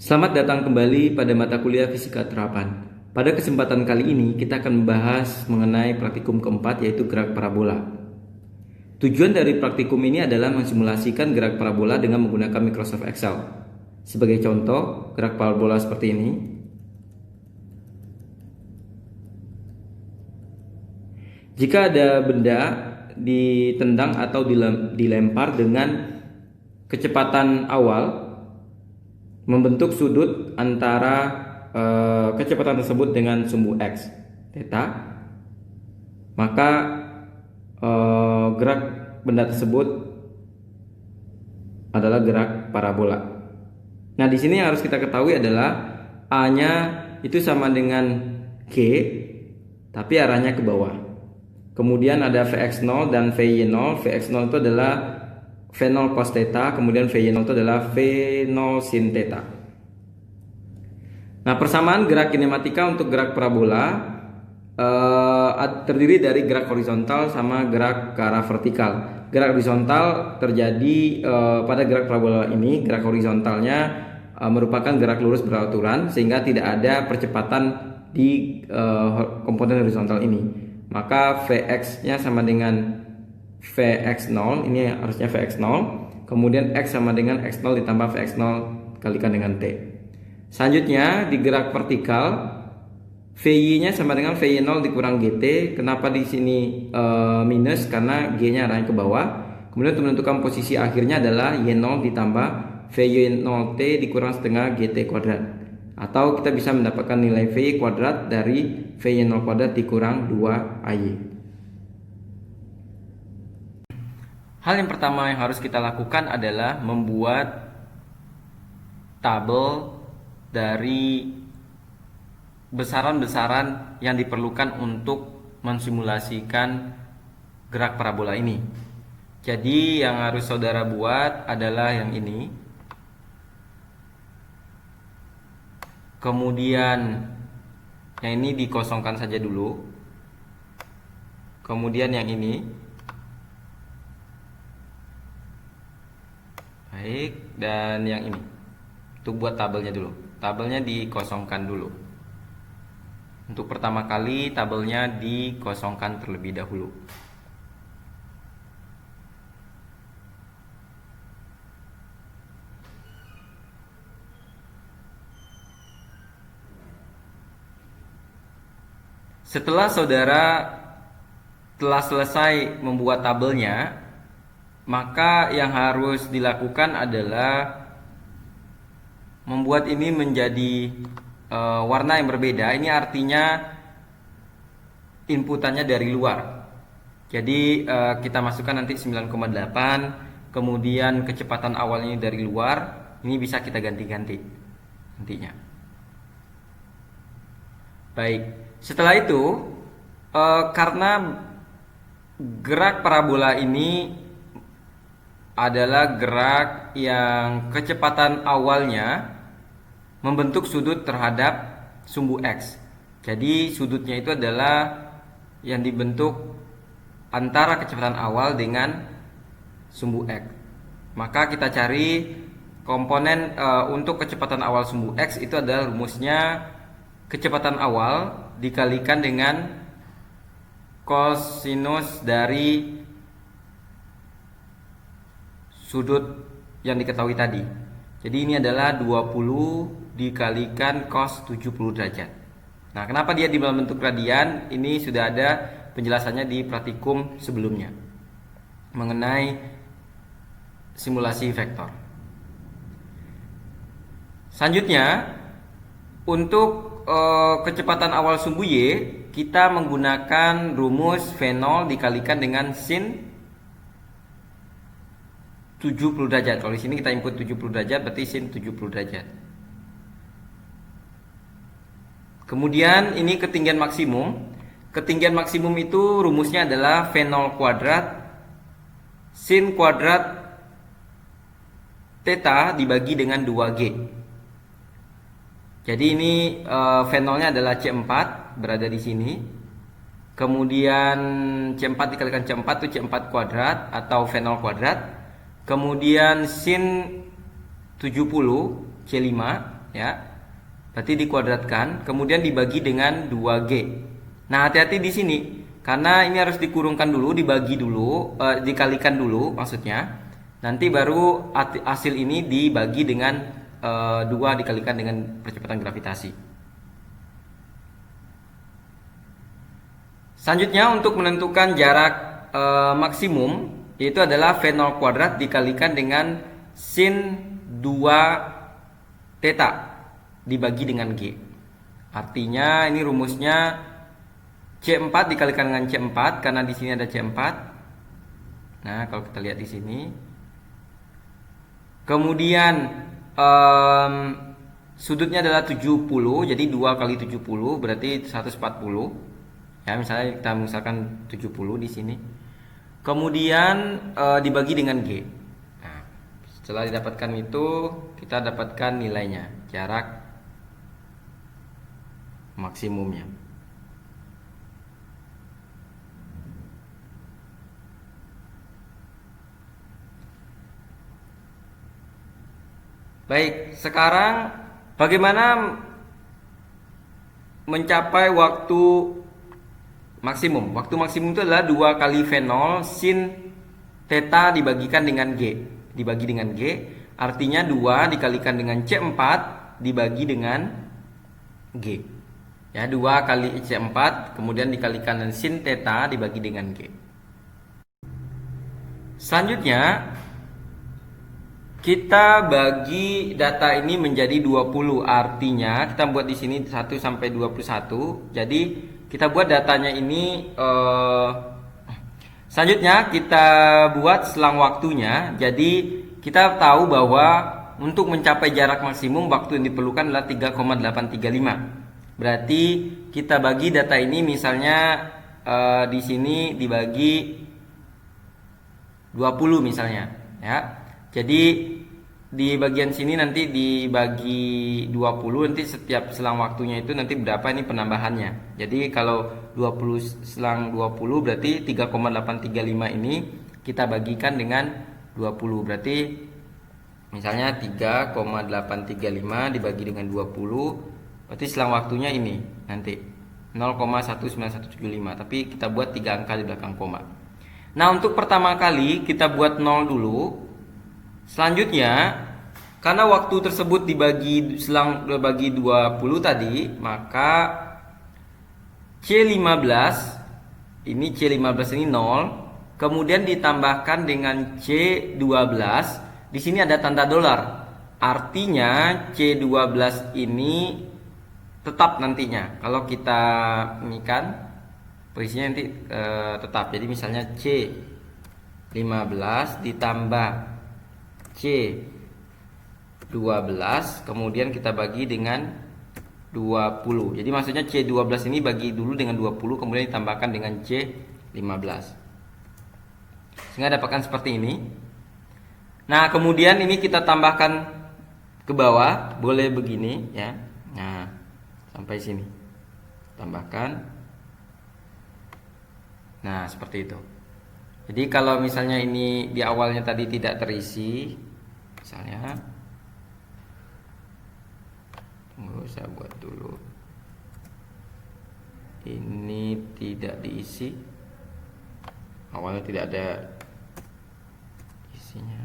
Selamat datang kembali pada mata kuliah Fisika Terapan. Pada kesempatan kali ini kita akan membahas mengenai praktikum keempat, yaitu gerak parabola. Tujuan dari praktikum ini adalah mensimulasikan gerak parabola dengan menggunakan Microsoft Excel. Sebagai contoh, gerak parabola seperti ini. Jika ada benda ditendang atau dilempar dengan kecepatan awal, membentuk sudut antara kecepatan tersebut dengan sumbu x theta, maka gerak benda tersebut adalah gerak parabola. Nah, di sini yang harus kita ketahui adalah A-nya itu sama dengan G, tapi arahnya ke bawah. Kemudian ada Vx0 dan Vy0. Vx0 itu adalah V0 cos theta, kemudian Vy0 itu adalah V0 sin theta. Nah, persamaan gerak kinematika untuk gerak parabola terdiri dari gerak horizontal sama gerak ke arah vertikal. Gerak horizontal terjadi pada gerak parabola ini. Gerak horizontalnya merupakan gerak lurus beraturan, sehingga tidak ada percepatan di komponen horizontal ini. Maka Vx-nya sama dengan Vx0, ini harusnya Vx0, kemudian X sama dengan X0 ditambah Vx0 kalikan dengan T. Selanjutnya di gerak vertikal, Vy-nya sama dengan Vy0 dikurang Gt. Kenapa di sini minus? Karena G-nya arahnya ke bawah. Kemudian untuk menentukan posisi akhirnya adalah Y0 ditambah Vy0t dikurang setengah Gt kuadrat. Atau kita bisa mendapatkan nilai Vy kuadrat dari Vy0 kuadrat dikurang 2AY. Hal yang pertama yang harus kita lakukan adalah membuat tabel dari besaran-besaran yang diperlukan untuk mensimulasikan gerak parabola ini. Jadi yang harus saudara buat adalah yang ini. Kemudian yang ini dikosongkan saja dulu. Kemudian yang ini. Baik, dan yang ini. Untuk buat tabelnya dulu. Tabelnya dikosongkan dulu. Untuk pertama kali tabelnya dikosongkan terlebih dahulu. Setelah saudara telah selesai membuat tabelnya, maka yang harus dilakukan adalah membuat ini menjadi warna yang berbeda. Ini artinya inputannya dari luar. Jadi kita masukkan nanti 9,8, kemudian kecepatan awalnya dari luar. Ini bisa kita ganti-ganti nantinya. Baik, setelah itu karena gerak parabola ini adalah gerak yang kecepatan awalnya membentuk sudut terhadap sumbu X. Jadi sudutnya itu adalah yang dibentuk antara kecepatan awal dengan sumbu X. Maka kita cari komponen untuk kecepatan awal sumbu X, itu adalah rumusnya kecepatan awal dikalikan dengan kosinus dari sudut yang diketahui tadi. Jadi ini adalah 20 dikalikan cos 70 derajat. Nah, kenapa dia di dalam bentuk radian? Ini sudah ada penjelasannya di praktikum sebelumnya mengenai simulasi vektor. Selanjutnya, untuk kecepatan awal sumbu Y, kita menggunakan rumus V0 dikalikan dengan sin 70 derajat. Kalau di sini kita input 70 derajat, berarti sin 70 derajat. Kemudian ini ketinggian maksimum. Ketinggian maksimum itu rumusnya adalah V0 kuadrat sin kuadrat theta dibagi dengan 2G. Jadi ini V0-nya adalah C4, berada di sini. Kemudian C4 dikalikan C4 itu C4 kuadrat atau V0 kuadrat. Kemudian sin 70 C5 ya. Berarti dikuadratkan, kemudian dibagi dengan 2G. Nah, hati-hati di sini karena ini harus dikurungkan dulu, dibagi dulu, dikalikan dulu maksudnya. Nanti baru hasil ini dibagi dengan 2 dikalikan dengan percepatan gravitasi. Selanjutnya untuk menentukan jarak maksimum, yaitu adalah V0 kuadrat dikalikan dengan sin 2 theta dibagi dengan G. Artinya ini rumusnya C4 dikalikan dengan C4 karena di sini ada C4. Nah, kalau kita lihat di sini. Kemudian sudutnya adalah 70, jadi 2 kali 70 berarti 140. Ya, misalnya kita misalkan 70 di sini. Kemudian dibagi dengan G. Nah, setelah didapatkan itu, kita dapatkan nilainya, jarak maksimumnya. Baik, sekarang bagaimana mencapai waktu maksimum? Waktu maksimum itu adalah 2 kali V0 sin theta dibagikan dengan G. Dibagi dengan G, artinya 2 dikalikan dengan C4 dibagi dengan G. Ya, 2 kali C4 kemudian dikalikan dengan sin theta dibagi dengan G. Selanjutnya kita bagi data ini menjadi 20, artinya kita buat di sini 1 sampai 21. Jadi kita buat datanya ini selanjutnya kita buat selang waktunya. Jadi kita tahu bahwa untuk mencapai jarak maksimum waktu yang diperlukan adalah 3,835. Berarti kita bagi data ini misalnya di sini dibagi 20 misalnya, ya. Jadi di bagian sini nanti dibagi 20, nanti setiap selang waktunya itu nanti berapa ini penambahannya. Jadi kalau 20 selang 20 berarti 3,835 ini kita bagikan dengan 20. Berarti misalnya 3,835 dibagi dengan 20, berarti selang waktunya ini nanti 0,19175. Tapi kita buat 3 angka di belakang koma. Nah, untuk pertama kali kita buat 0 dulu. Selanjutnya, karena waktu tersebut dibagi 20 tadi, maka C15 ini 0, kemudian ditambahkan dengan C12. Di sini ada tanda dolar. Artinya C12 ini tetap nantinya. Kalau kita ini kan posisinya nanti tetap. Jadi misalnya C15 ditambah C12 kemudian kita bagi dengan 20. Jadi maksudnya C12 ini bagi dulu dengan 20 kemudian ditambahkan dengan C15. Sehingga dapatkan seperti ini. Nah, kemudian ini kita tambahkan ke bawah, boleh begini ya. Nah, sampai sini. Tambahkan. Nah, seperti itu. Jadi kalau misalnya ini di awalnya tadi tidak terisi, misalnya, tunggu saya buat dulu. Ini tidak diisi, awalnya tidak ada isinya.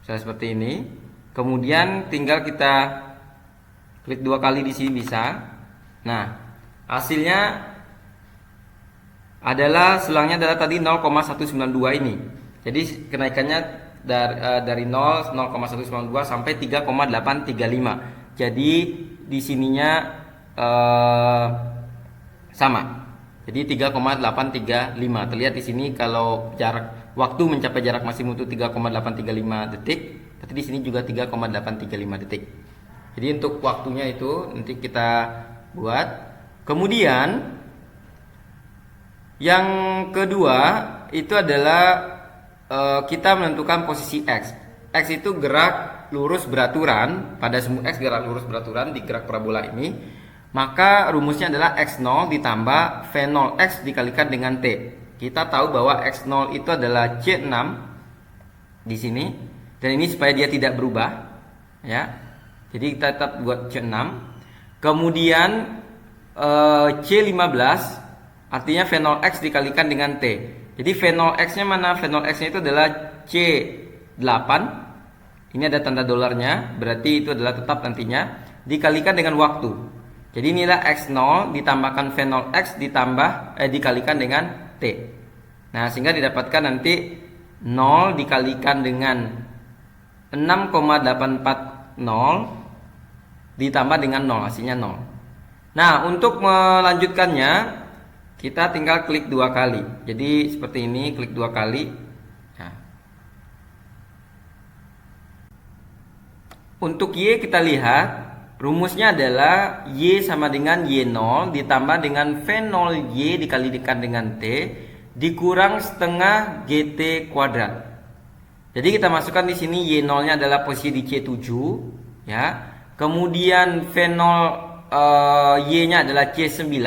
Misalnya seperti ini. Kemudian tinggal kita klik 2 kali di sini bisa. Nah, hasilnya adalah selangnya adalah tadi 0,192 ini. Jadi kenaikannya dari 0,192 sampai 3,835. Jadi di sininya sama. Jadi 3,835. Terlihat di sini kalau jarak waktu mencapai jarak maksimum itu 3,835 detik. Berarti di sini juga 3,835 detik. Jadi untuk waktunya itu nanti kita buat. Kemudian yang kedua itu adalah kita menentukan posisi X. X itu gerak lurus beraturan, pada semu X gerak lurus beraturan di gerak parabola ini, maka rumusnya adalah X0 ditambah V0X dikalikan dengan T. Kita tahu bahwa X0 itu adalah C6 di sini, dan ini supaya dia tidak berubah, ya. Jadi kita tetap buat C6. Kemudian C15 artinya V0X dikalikan dengan T. Jadi V0X-nya mana? V0X-nya itu adalah C8. Ini ada tanda dolarnya, berarti itu adalah tetap nantinya dikalikan dengan waktu. Jadi inilah X0 ditambahkan V0X dikalikan dengan T. Nah, sehingga didapatkan nanti 0 dikalikan dengan 6,840 ditambah dengan 0, hasilnya 0. Nah, untuk melanjutkannya kita tinggal klik 2 kali. Jadi seperti ini, klik 2 kali. Nah. Untuk Y kita lihat rumusnya adalah Y sama dengan Y0 ditambah dengan V0Y dikalikan dengan T dikurang setengah GT kuadrat. Jadi kita masukkan di sini Y0-nya adalah posisi di C7, ya. Kemudian V0 Y-nya adalah C9,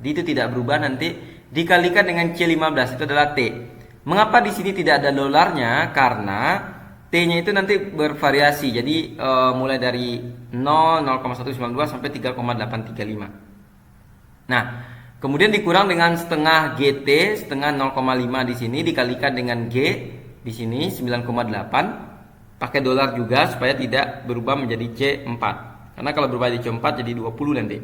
itu tidak berubah nanti, dikalikan dengan C15 itu adalah T. Mengapa di sini tidak ada dolarnya? Karena T-nya itu nanti bervariasi. Jadi mulai dari 0, 0,192 sampai 3,835. Nah, kemudian dikurang dengan setengah GT, setengah 0,5 di sini dikalikan dengan G di sini 9,8. Pakai dolar juga supaya tidak berubah menjadi C4. Karena kalau berubah jadi C4 jadi 20 nanti.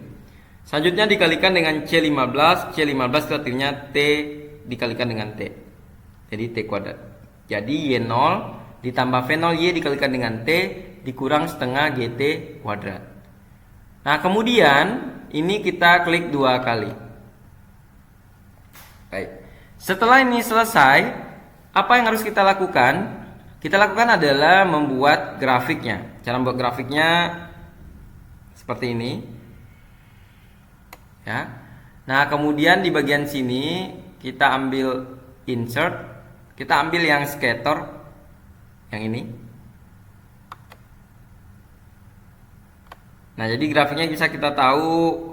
Selanjutnya dikalikan dengan C15. C15 itu artinya T dikalikan dengan T. Jadi T kuadrat. Jadi Y0 ditambah V0Y dikalikan dengan T dikurang setengah GT kuadrat. Nah, kemudian ini kita klik 2 kali. Baik. Setelah ini selesai, apa yang harus kita lakukan? Kita lakukan adalah membuat grafiknya. Cara membuat grafiknya seperti ini. Ya. Nah, kemudian di bagian sini kita ambil insert, kita ambil yang scatter yang ini. Nah, jadi grafiknya bisa kita tahu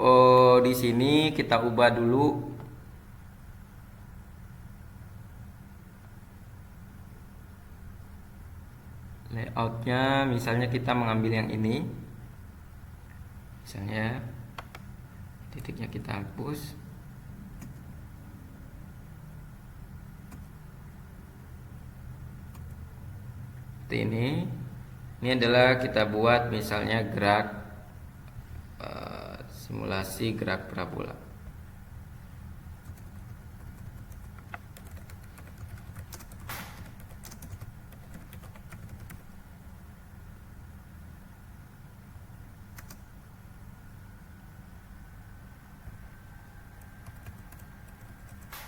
di sini kita ubah dulu. Layoutnya misalnya kita mengambil yang ini, misalnya titiknya kita hapus. Seperti ini adalah kita buat misalnya gerak simulasi gerak parabola.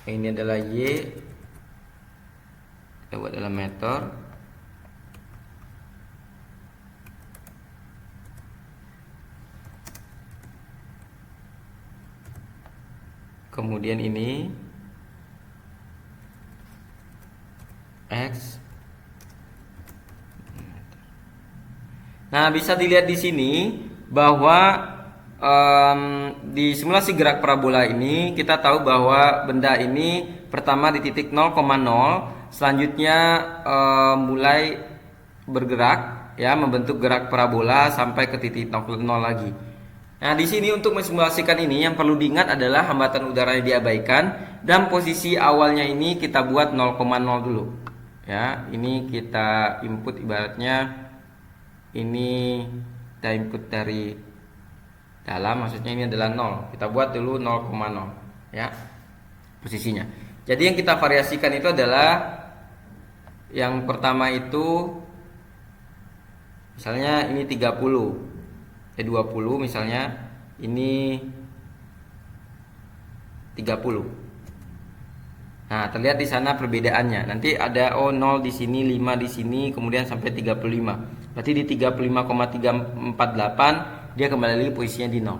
Ini adalah Y, kita buat dalam meter. Kemudian ini X. Nah, bisa dilihat di sini bahwa di simulasi gerak parabola ini kita tahu bahwa benda ini pertama di titik 0,0, selanjutnya mulai bergerak, ya, membentuk gerak parabola sampai ke titik 0 lagi. Nah, di sini untuk mensimulasikan ini yang perlu diingat adalah hambatan udaranya diabaikan dan posisi awalnya ini kita buat 0,0 dulu. Ya, ini kita input, ibaratnya ini kita input dari dalam, maksudnya ini adalah 0. Kita buat dulu 0,0, ya, posisinya. Jadi yang kita variasikan itu adalah yang pertama itu misalnya ini 30. 20 misalnya, ini 30. Nah, terlihat di sana perbedaannya. Nanti ada 0 di sini, 5 di sini, kemudian sampai 35. Berarti di 35,348 dia kembali lagi posisinya di 0.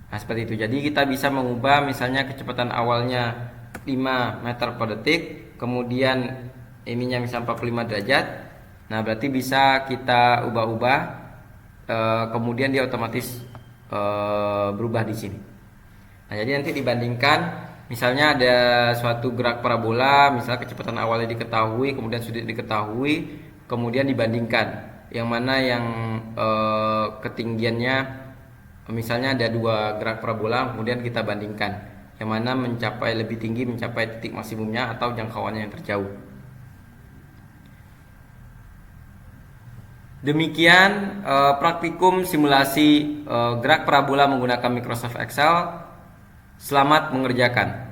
Nah, seperti itu. Jadi kita bisa mengubah misalnya kecepatan awalnya 5 meter per detik, kemudian ininya misalnya 45 derajat. Nah, berarti bisa kita ubah-ubah, kemudian dia otomatis berubah di sini. Nah, jadi nanti dibandingkan, misalnya ada suatu gerak parabola, misalnya kecepatan awalnya diketahui, kemudian sudut diketahui, kemudian dibandingkan yang mana yang ketinggiannya, misalnya ada dua gerak parabola, kemudian kita bandingkan yang mana mencapai lebih tinggi, mencapai titik maksimumnya atau jangkauannya yang terjauh. Demikian praktikum simulasi gerak parabola menggunakan Microsoft Excel. Selamat mengerjakan.